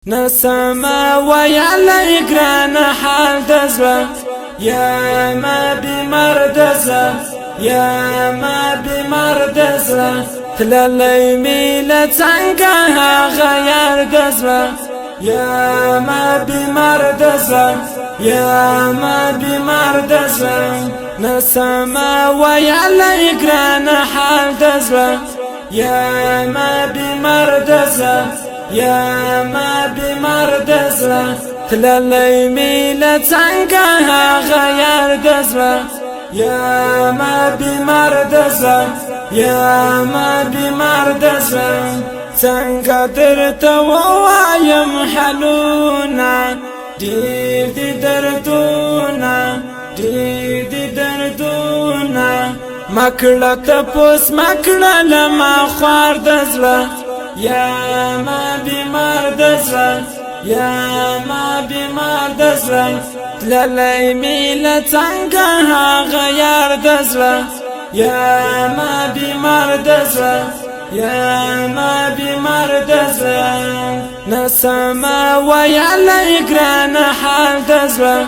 نسمع ويعلى يقران حال دزوة يا ما بمردزة يا ما بمردزة تلالي ميلة تنقاها غير قزوة يا ما بمردزة يا ما بمردزة نسمع ويعلى يقران حال دزوة يا ما بمردزة يا ما بمردزة تلالي ميلة تنقاها غير قزوة يا ما بمردزة يا ما بمردزة تنقدر توايا محلونا دي دردونا دي دردونا مكلا تبوس مكلا لما خوار دزوة يا ما بمردزة يا ما بمردزة تلالي ميلة تنقاها غير دزوة يا ما بمردزة يا ما بمردزة نسمع ويعلى يقران حال دزوة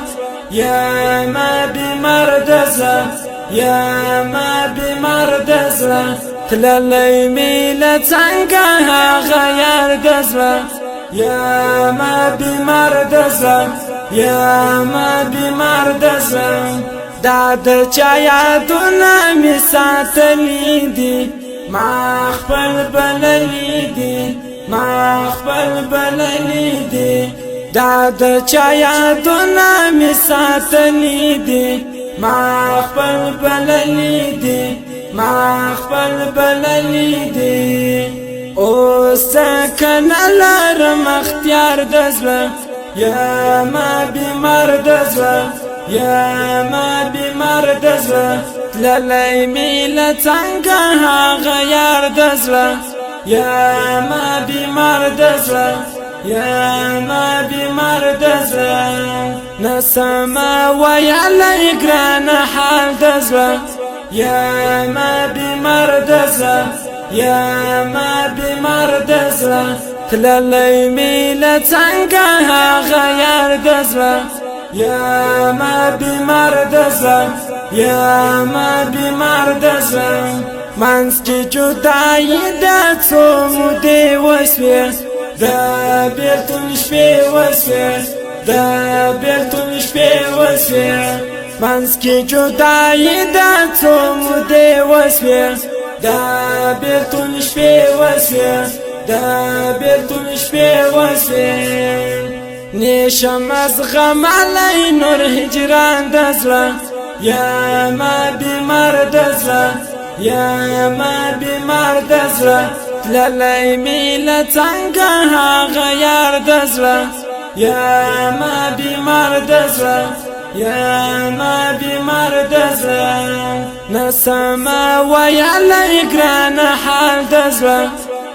يا ما بمردزة يا ما بمردزة تلالي ميلة تنقاها غير قزوة يا ما بمردزة يا ما بمردزة داد جاياتنا مساتلي دي ما أخبر بلالي دي ما أخبر بلالي دي داد جاياتنا مساتلي دي ما أخبر بلالي دي ما أخبر بلالي دي أوسكن الأرم اختيار دزوة يا ما بمردزة يا ما بمردزة تلالي ميلة تنقاها غير دزوة يا ما بمردزة يا ما بمردزة نسمع ويعلى يقران حال دزوة يا ما بمردزة يا ما بمردزة تلالي ميلة تنقاها غير قزوة يا ما بمردزة يا ما بمردزة منسكي جداي داتو مودي وسوي دابيرتو شبي وسوي دابيرتو شبي وسوي منسكي جداي داتو مودي وسوي دابيرتو شبي وسوي دابيرتو شبي وسوي نيشم أزغم علي نور هجران دزوة يا ما بمردزة يا ما بمردزة تلالي ميلة تنقاها غير دزوة يا ما بمردزة يا ما بمردزة نسمع ويعلى يقران حال دزوة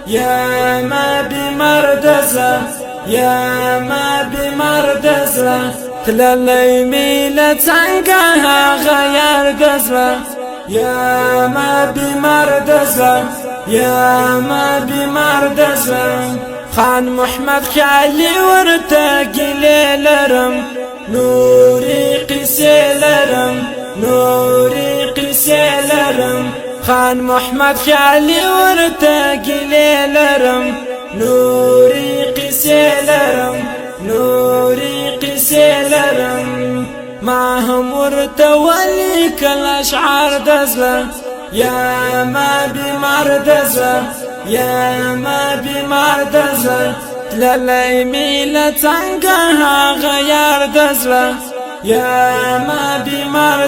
يا ما بمردزة يا ما بمردزة تلالي ميلة تنقاها غير قزوة يا ما بمردزة يا ما بمردزة خان محمد خالي ورتاقي ليلرم نوري قيسي لرم نوري قيسي لرم خان محمد خالي ورتاقي ليلرم نوري قيسي لرم نوري قيسي لرم معهم ورتوليك الأشعار دزوة يا ما بمردزة يا ما بمردزة تلالي ميلة تنقاها غير دزوة يا ما بمردزة